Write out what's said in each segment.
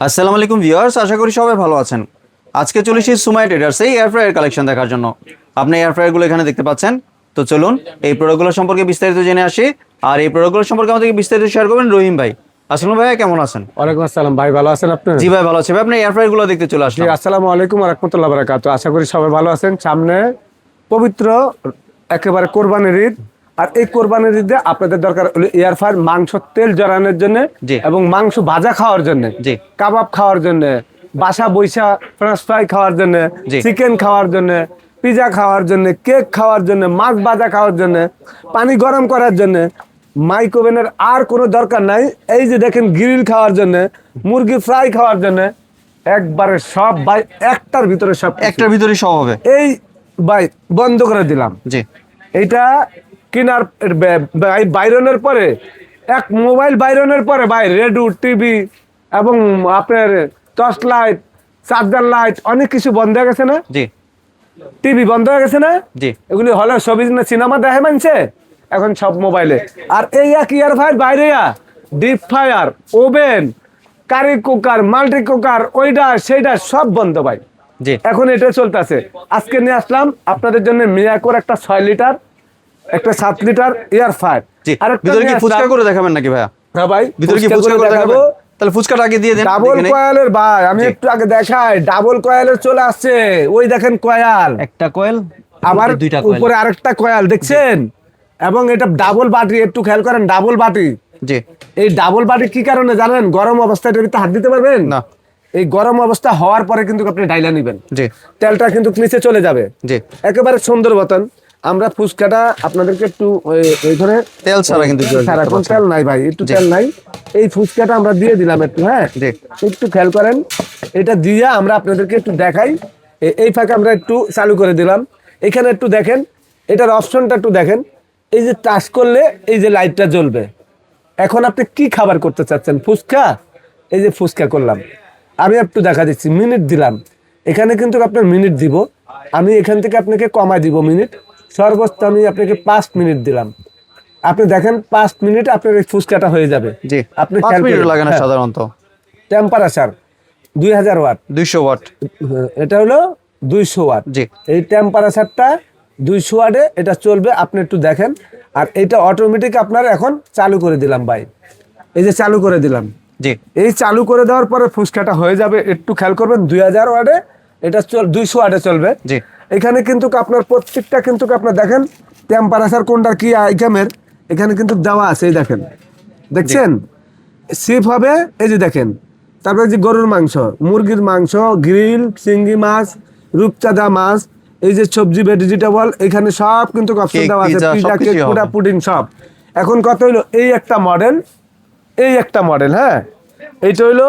আসসালামু আলাইকুম ভিউয়ার্স, আশা করি সবাই ভালো আছেন। আজকে চলে এসেছি সুমাই ট্রেডার্সে এয়ার ফ্রায়ার কালেকশন দেখার জন্য। আপনি এয়ার ফ্রায়ারগুলো এখানে দেখতে পাচ্ছেন। তো চলুন এই প্রোডাক্টগুলো সম্পর্কে বিস্তারিত জেনে আসি। আর এই প্রোডাক্টগুলো সম্পর্কে আমাদেরকে বিস্তারিত শেয়ার করবেন রহিম ভাই। আসসালামু ভাইয়া, কেমন আছেন? ওয়ালাইকুম আসসালাম ভাই, ভালো আছেন আপনি? জি ভাই, ভালো আছি ভাই। আপনি এয়ার ফ্রায়ারগুলো দেখতে চলে আসলাম। আসসালামু আলাইকুম ওয়া রাহমাতুল্লাহি ওয়া বারাকাতুহু। আশা করি সবাই ভালো আছেন। সামনে পবিত্র একেবারে কোরবানির ঈদ, আর এই কোরবানির ঈদে আপনাদের দরকার হলো এয়ার ফ্রায়ার, মাংস তেল জড়ানোর জন্য জি। এবং মাংস ভাজা খাওয়ার জন্য, জি। কাবাব খাওয়ার জন্য, বাসা বইসা ফ্রেঞ্চ ফ্রাই খাওয়ার জন্য, জি। চিকেন খাওয়ার জন্য, পিজা খাওয়ার জন্য, কেক খাওয়ার জন্য, মাছ ভাজা খাওয়ার জন্য, পানি গরম করার জন্য, মাইক্রোওভেনের আর কোনো দরকার নাই। এই যে দেখেন, গ্রিল খাওয়ার জন্য, মুরগি ফ্রাই খাওয়ার জন্য, একবারে সব ভাই একটার ভিতরে সব কিছু। একটার ভিতরেই সব হবে। এই ভাই বন্ধ করে দিলাম। জি। এইটা কেনার বাইরনের পরে, এক মোবাইল বাইরনের পরে ভাই রেডিও, টিভি এবং আপনার টর্চ লাইট, চার্জার লাইট অনেক কিছু বন্ধ হয়ে গেছে না? জি। টিভি বন্ধ হয়ে গেছে না? জি। এগুলি হলে ছবি সিনেমা দেখে মানছে, এখন সব মোবাইলে। আর এই এক ইয়ার ফায়ার বাইরে deep fryer, oven, curry cooker, multi cooker, ওইটা সেইটা সব বন্ধ ভাই। জি। এখন এটা চলতেছে। আজকে নিয়ে আসলাম আপনাদের জন্য মিয়াকোর একটা 6 লিটার, একটা 7 লিটার এয়ার ফায়ার। জি। আর একটা ভিতরে কি নিয়ে ফুচকা আসলাম। করে দেখাবেন নাকি ভাইয়া? হ্যাঁ ভাই, ভিতরে কি ফুচকা করে দেখাবো? তাহলে ফুচকাটা আগে দিয়ে দেন। ডাবল দেখে নেই। কয়েলের ভাই, আমি জি। একটু আগে দেখাই, ডাবল কয়েলের চলে আসছে। ওই দেখেন কয়েল, একটা কয়েল, আবার দুইটা কয়েল। উপরে আরেকটা কয়েল দেখছেন? এবং এটা ডাবল বাটি, একটু খেয়াল করেন, ডাবল বাটি। জি। এই ডাবল বাটি কি কারণে জানেন? গরম অবস্থায় এটার ভিতরে হাত দিতে পারবেন না। এই গরম অবস্থা হওয়ার পরে কিন্তু আপনি ডাইলা নিবেন, জি। তেলটা কিন্তু নিচে চলে যাবে। জি। একেবারে সুন্দর মতন। আমরা ফুচকাটা আপনাদেরকে একটু এই ধরে তেল ছাড়া কিন্তু ছাড়া, কোন তেল নাই ভাই, একটু তেল নাই। এই ফুচকাটা আমরা দিয়ে দিলাম একটু, হ্যাঁ জি। একটু খেয়াল করেন। এটা দিয়ে আমরা আপনাদেরকে একটু দেখাই। এই ফাঁকে আমরা একটু চালু করে দিলাম। এখানে একটু দেখেন, এটার অপশনটা একটু দেখেন। এই যে টাচ করলে এই যে লাইটটা জ্বলবে। এখন আপনি কি খাবার করতে চাচ্ছেন? ফুচকা। এই যে ফুচকা করলাম, আমি একটু দেখা দিচ্ছি, মিনিট দিলাম। এখানে কিন্তু আপনার মিনিট দিব, আমি এখান থেকে আপনাকে কমায় দিব মিনিট। সর্বোচ্চ আমি আপনাকে 5 মিনিট দিলাম। আপনি দেখেন 5 মিনিট আপনার এই ফুচকাটা হয়ে যাবে। জি। আপনি 5 মিনিট লাগে না সাধারণত। Temperature 2000 watt, 200 watt. এটা হলো 200 ওয়াট। জি। এই টেম্পারেচারটা 200 ওয়াটে এটা চলবে। আপনি একটু দেখেন। আর এটা অটোমেটিক আপনার এখন চালু করে দিলাম ভাই, এই যে চালু করে দিলাম। জি। এই চালু করে দেওয়ার পরে ফুচকাটা হয়ে যাবে। একটু খেয়াল করবেন, 2000 ওয়াটে এটা 200 ওয়াটে চলবে। জি। এখানে কিন্তু আপনার প্রত্যেকটা কিন্তু আপনার দেখেন টেম্পারেচার কোনটা কি আইটেমের এখানে কিন্তু দেওয়া আছে। এই দেখেন, দেখছেন সিপ হবে। এই যে দেখেন, তারপরে যে গরুর মাংস, মুরগির মাংস, গ্রিল, চিংড়ি মাছ, রূপচাঁদা মাছ, এই যে সবজি, ভেজিটেবল, এখানে সব কিন্তু অপশন কেক, দেওয়া আছে। পিৎজা, পিজা, কেক, সবকিছুই পুডা, হবে। পুডিং সব। এখন কত হইলো? এই একটা মডেল, এই একটা মডেল, হ্যাঁ এইটা হইলো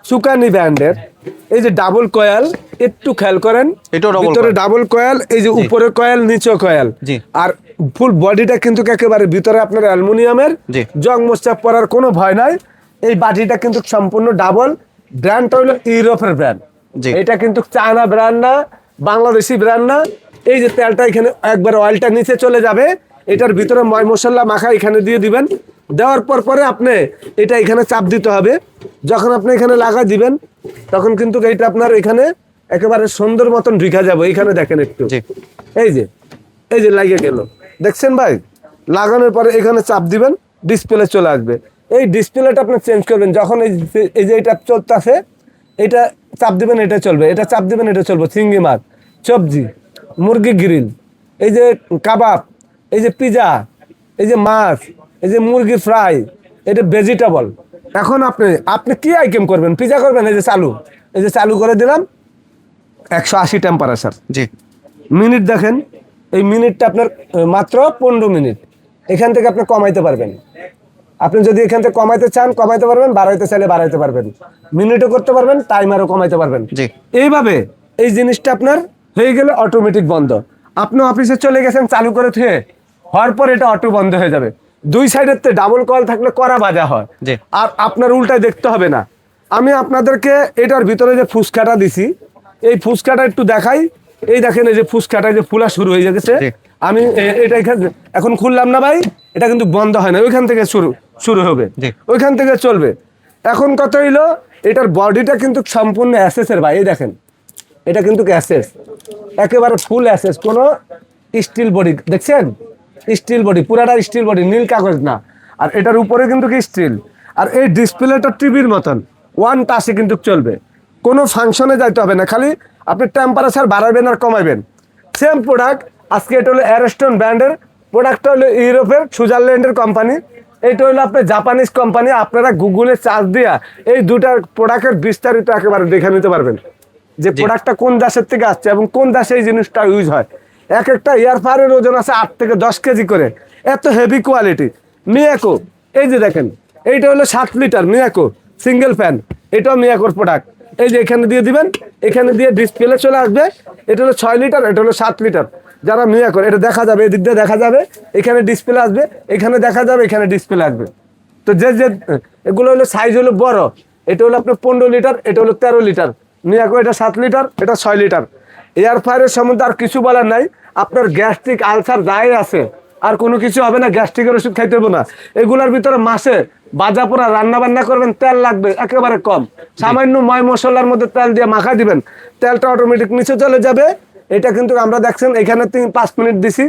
সুকানি ব্র্যান্ডের। এই যে ডাবল কয়েল, একটু খেয়াল করেন, এটাও double ভিতরে coil। ডাবল কয়েল, এই যে উপরে কয়েল, নিচে কয়েল। জি। আর ফুল বডিটা কিন্তু একেবারে ভিতরে আপনার অ্যালুমিনিয়ামের, জি। জং মোচা পড়ার কোনো ভয় নাই। এই বাটিটা কিন্তু সম্পূর্ণ ডাবল। ব্র্যান্ডটা হলো ইউরোপের ব্র্যান্ড। জি। এটা কিন্তু চায়না ব্র্যান্ড না, বাংলাদেশি ব্র্যান্ড না। এই যে তেলটা এখানে একবার অয়েলটা নিচে চলে যাবে, এটার ভিতরে ময় মশলা মাখা এখানে দিয়ে দিবেন। দেওয়ার পরে আপনি এটা এখানে চাপ দিতে হবে। যখন আপনি এখানে লাগা দিবেন, তখন কিন্তু এইটা আপনার এখানে একেবারে সুন্দর মতন ঢুকা যাবে। এখানে দেখেন একটু, জি। এই যে লাগিয়ে গেল, দেখছেন ভাই? লাগানোর পরে এখানে চাপ দিবেন, ডিসপ্লে চলে আসবে। এই ডিসপ্লেটা আপনি চেঞ্জ করবেন যখন এই যে এটা চলতেছে, এটা চাপ দিবেন, এটা চলবে, এটা চাপ দিবেন, এটা চলবে। চিংড়ি মাছ, সবজি, মুরগি গ্রিল, এই যে কাবাব, এই যে পিজা, এই যে মাছ, এই যে মুরগি ফ্রাই, এটা ভেজিটেবল। এখন আপনি কি আইটেম করবেন? পিজা করবেন? এই যে চালু করে দিলাম, 180 টেম্পারেচার। জি। মিনিট দেখেন, এই মিনিটটা আপনার মাত্র 15 মিনিট। এখান থেকে আপনি কমাইতে পারবেন। আপনি যদি এখান থেকে কমাইতে চান কমাইতে পারবেন, বাড়াইতে চাইলে বাড়াইতে পারবেন, মিনিটও করতে পারবেন, টাইমারও কমাইতে পারবেন। জি। এইভাবে এই জিনিসটা আপনার হয়ে গেলে অটোমেটিক বন্ধ। আপনি অফিসে চলে গেছেন, চালু করে থুয়ে হওয়ার পর এটা অটো বন্ধ হয়ে যাবে। দুই সাইডের ডাবল কল থাকলে কড়া বাজা হয়। জি। আর আপনার উল্টায় দেখতে হবে না। আমি আপনাদেরকে এটার ভিতরে যে ফুচকাটা দিছি, এই ফুচকাটা একটু দেখাই। এই দেখেন, এই যে ফুচকাটা যে ফুলা শুরু হয়ে গেছে। জি। আমি এটা এখন খুললাম না ভাই, এটা কিন্তু বন্ধ হয় না, ওইখান থেকে শুরু হবে, জি। ওইখান থেকে চলবে। এখন কত হইলো? এটার বডিটা কিন্তু সম্পূর্ণ অ্যাসেসের ভাই, এই দেখেন এটা কিন্তু অ্যাসেস, একেবারে ফুল অ্যাসেস, কোনো স্টিল বডি দেখছেন, স্টিল বডি, পুরাটা স্টিল বডি, নীল কাগজ না। আর এটার উপরে কিন্তু কি স্টিল। আর এই ডিসপ্লেটা টিভির মতন ওয়ান টাচে কিন্তু চলবে, কোনো ফাংশনে যাইতে হবে না, খালি আপনি টেম্পারেচার বাড়াবেন আর কমাবেন। সেম প্রোডাক্ট, আজকে এটা হলো অ্যারস্টন ব্র্যান্ডের, প্রোডাক্টটা হলো ইউরোপের সুইজারল্যান্ডের কোম্পানি, এইটা হলো আপনার জাপানিজ কোম্পানি। আপনারা গুগলে চার্জ দিয়া এই দুটার প্রোডাক্টের বিস্তারিত একেবারে দেখে নিতে পারবেন যে প্রোডাক্টটা কোন দেশের থেকে আসছে এবং কোন দেশে এই জিনিসটা ইউজ হয়। এক একটা এয়ার ফায়ারের ওজন আছে 8 থেকে 10 কেজি করে, এত হেভি কোয়ালিটি। মিয়াকো, এই যে দেখেন এইটা হলো 7 লিটার মিয়াকো সিঙ্গেল ফ্যান, এটাও মিয়াকোর প্রোডাক্ট। এই যে এখানে দিয়ে দিবেন, এখানে দিয়ে ডিসপ্লে চলে আসবে, এটা হলো 6 লিটার, এটা হলো 7 লিটার। যারা মিয়াকোর, এটা দেখা যাবে, এদিক দিয়ে দেখা যাবে, এখানে ডিসপ্লে আসবে, এখানে দেখা যাবে, এখানে ডিসপ্লে আসবে। তো যে যে এগুলো হলো সাইজ হলো বড়, এটা হলো আপনার 15 লিটার, এটা হলো 13 লিটার। মিয়াকো এটা 7 লিটার, এটা 6 লিটার। এয়ার ফায়ারের সম্বন্ধে আর কিছু বলার নাই, আপনার গ্যাস্ট্রিক আলসার যাই আছে আর কোনো কিছু হবে না, গ্যাস্ট্রিকের ওষুধ খাইতে হবে না। এগুলোর ভিতরে মাসে বাজা পোড়া রান্না বান্না করবেন, তেল লাগবে একেবারে কম, সামান্য ময় মশলার মধ্যে তেল দিয়ে মাখা দিবেন, তেলটা অটোমেটিক নিচে চলে যাবে। এটা কিন্তু আমরা দেখছেন এখানে 5 মিনিট দিছি,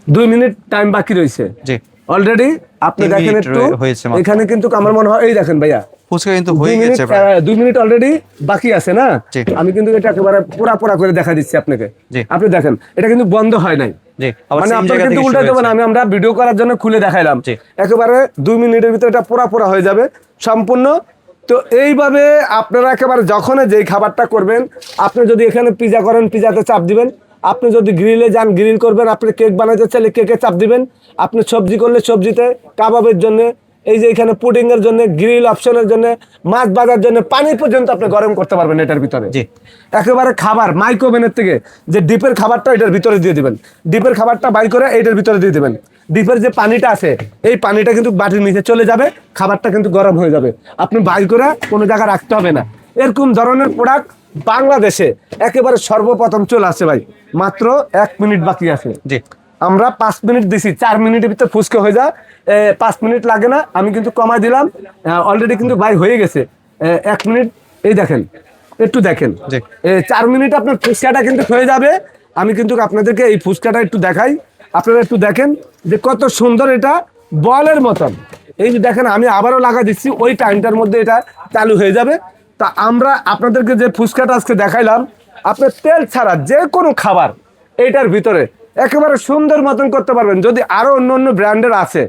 2 মিনিট টাইম বাকি রয়েছে জি অলরেডি। আপনি 3 দেখেন মিনিট একটু হয়েছে মাত্র। এখানে কিন্তু আমার মনে হয়, এই দেখেন ভাইয়া ফুচকা কিন্তু 2 হয়ে মিনিট, গেছে প্রায়। 2 মিনিট অলরেডি বাকি আছে না। জি। আমি কিন্তু এটা একেবারে পোড়া পোড়া করে দেখা দিচ্ছি আপনাকে। জি। আপনি দেখেন এটা কিন্তু বন্ধ হয় নাই, জি আবার মানে same আপনার জায়গা কিন্তু থেকে উল্টা শুরু দেবেন, হয়েছে। আমরা ভিডিও করার জন্য খুলে দেখাইলাম। জি। একেবারে 2 মিনিটের ভিতরে এটা পোড়া পোড়া হয়ে যাবে সম্পূর্ণ। তো এইভাবে আপনারা একেবারে যখন যেই খাবারটা করবেন, আপনি যদি এখানে পিজা করেন পিজাতে চাপ দিবেন, আপনি যদি গ্রিলে যান গ্রিল করবেন, আপনি কেক বানাইতে চাইলে কেকে চাপ দিবেন, আপনি সবজি করলে সবজিতে, কাবাবের জন্য, এই যে এখানে পুডিং এর জন্য, গ্রিল অপশনের জন্য, মাছ ভাজার জন্য, পানি পর্যন্ত আপনি গরম করতে পারবেন এটার ভিতরে। জি। একেবারে খাবার মাইক্রোওভেনের থেকে যে ডিপের খাবারটা এটার ভিতরে দিয়ে দিবেন, ডিপের খাবারটা বাই করে এটার ভিতরে দিয়ে দিবেন, ডিপের যে পানিটা আছে এই পানিটা কিন্তু বাটির নিচে চলে যাবে, খাবারটা কিন্তু গরম হয়ে যাবে, আপনি বাই করে কোনো জায়গায় রাখতে হবে না। এরকম ধরনের প্রোডাক্ট বাংলাদেশে একেবারে সর্বপ্রথম চলে আসে ভাই, মাত্র 1 মিনিট বাকি আছে। জি আমরা 5 মিনিট দিছি, 4 মিনিটের ভিতরে ফুসকে হয়ে যায়, 5 মিনিট লাগে না, আমি কিন্তু কমাই দিলাম, অলরেডি কিন্তু ভাই হয়ে গেছে 1 মিনিট। এই দেখেন একটু দেখেন, জি। 4 মিনিট আপনার ফুচকাটা কিন্তু হয়ে যাবে। আমি কিন্তু আপনাদেরকে এই ফুচকাটা একটু দেখাই, আপনারা একটু দেখেন যে কত সুন্দর, এটা বলের মতন। এই যে দেখেন আমি আবারও লাগা দিচ্ছি, ওই টাইমটার মধ্যে এটা চালু হয়ে যাবে। তা আমরা আপনাদেরকে যে ফুচকাটা আজকে দেখাইলাম, আপনার তেল ছাড়া যে কোনো খাবার এইটার ভিতরে একেবারে সুন্দর মতন করতে পারবেন। যদি আরো অন্য অন্য ব্র্যান্ডের আছে,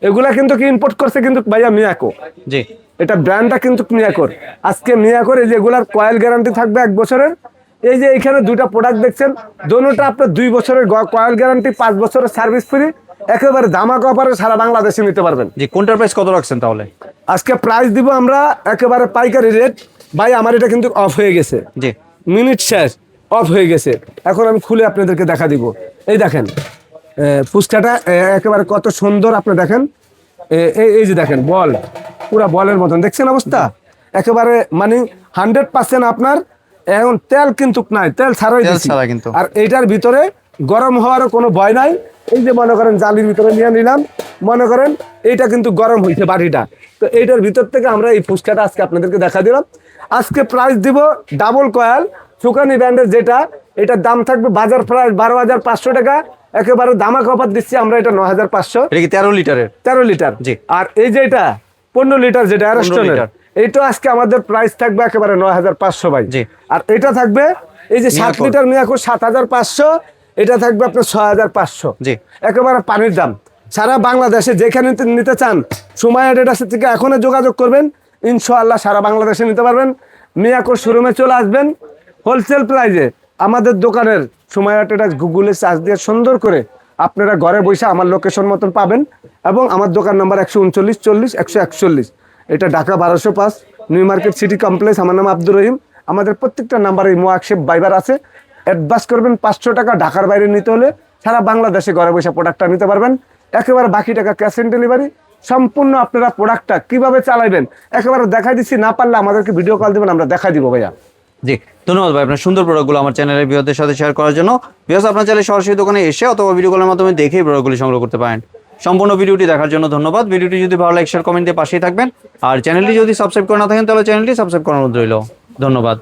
এগুলা কিন্তু কি ইম্পোর্ট করছে কিন্তু ভাইয়া মিয়াকো, জি এটা ব্র্যান্ডটা কিন্তু মিয়াকোর। আজকে মিয়াকোর এই যেগুলার কয়েল গ্যারান্টি থাকবে 1 বছরের। এই যে এখানে দুইটা প্রোডাক্ট দেখছেন, দোনোটা আপনার 2 বছরের কয়েল গ্যারান্টি, 5 বছরের সার্ভিস ফ্রি, একেবারে ধামাকা অফারে সারা বাংলাদেশে নিতে পারবেন। জি কোনটার প্রাইস কত রাখছেন তাহলে? আজকে প্রাইস দিব আমরা একেবারে পাইকারি রেট। ভাই আমার এটা কিন্তু অফ হয়ে গেছে, জি মিনিট শেষ, অফ হয়ে গেছে। এখন আমি খুলে আপনাদেরকে দেখা দিব। এই দেখেন ফুচকাটা একেবারে কত সুন্দর, আপনি দেখেন এই যে দেখেন বল, পুরা বলের মতন দেখছেন অবস্থা, একেবারে মানে 100% আপনার এখন তেল কিন্তু নাই, তেল ছাড়াই তেল দিছি। ছাড়া কিন্তু। আর এইটার ভিতরে গরম হওয়ারও কোনো ভয় নাই। এই যে মনে করেন জালির ভিতরে নিয়ে নিলাম, মনে করেন এইটা কিন্তু গরম হয়েছে বাটিটা, তো এইটার ভিতর থেকে আমরা এই ফুচকাটা আজকে আপনাদেরকে দেখা দিলাম। আজকে প্রাইস দিব ডাবল কয়েল সুকানি ব্র্যান্ডের, যেটা এটার দাম থাকবে বাজার প্রাইস 12,500 টাকা, একেবারে দামাক অফার দিচ্ছি আমরা, এটা 9,500। এটা কি 13 লিটারের? 13 লিটার। জি। আর এই যে এটা 15 লিটার যেটা অ্যারস্টনের, লিটার। এইটা আজকে আমাদের প্রাইস থাকবে একেবারে 9,500 ভাই। জি। আর এটা থাকবে এই যে 7 মিয়াকোর। লিটার মিয়াকো 7,500, এটা থাকবে আপনার 6,500। জি। একেবারে পানির দাম। সারা বাংলাদেশে যেখানে নিতে চান সময় অ্যাডিডাসের থেকে এখনো যোগাযোগ করবেন, ইনশাআল্লাহ সারা বাংলাদেশে নিতে পারবেন। মিয়াকোর শোরুমে চলে আসবেন, হোলসেল প্রাইজে আমাদের দোকানের সময় অ্যাডিডাস গুগলে সার্চ দিয়ে সুন্দর করে আপনারা ঘরে বসে আমার লোকেশন মতন পাবেন। এবং আমার দোকান নাম্বার 139 40 141, এটা Dhaka 1205 new market city complex. আমার নাম আব্দুর রহিম। আমাদের প্রত্যেকটা নাম্বারে মোয়াকশেপ বাইবার আছে। অ্যাডভান্স করবেন 500 টাকা, ঢাকার বাইরে নিতে হলে সারা বাংলাদেশে ঘরে বসে প্রোডাক্টটা নিতে পারবেন। একেবারে বাকি টাকা ক্যাশ অন ডেলিভারি। সম্পূর্ণ আপনারা প্রোডাক্টটা কিভাবে চালাবেন একেবারে দেখাই দিচ্ছি, না পারলে আমাদেরকে ভিডিও কল দিবেন, আমরা দেখাই দিব ভাইয়া। জি ধন্যবাদ ভাই আপনার সুন্দর প্রোডাক্টগুলো আমার চ্যানেলের ভিউয়ারদের সাথে শেয়ার করার জন্য। ভিউয়ার্স আপনার চাইলে সরাসরি দোকানে এসে অথবা ভিডিও কলের মাধ্যমে দেখেই প্রোডাক্টগুলি সংগ্রহ করতে পারেন। সম্পূর্ণ ভিডিওটি দেখার জন্য ধন্যবাদ। ভিডিওটি যদি ভালো লাগে শেয়ার কমেন্ট দিয়ে পাশেই থাকবেন। আর চ্যানেলটি যদি সাবস্ক্রাইব করে না থাকেন তাহলে চ্যানেলটি সাবস্ক্রাইব করার অনুরোধ রইল। ধন্যবাদ।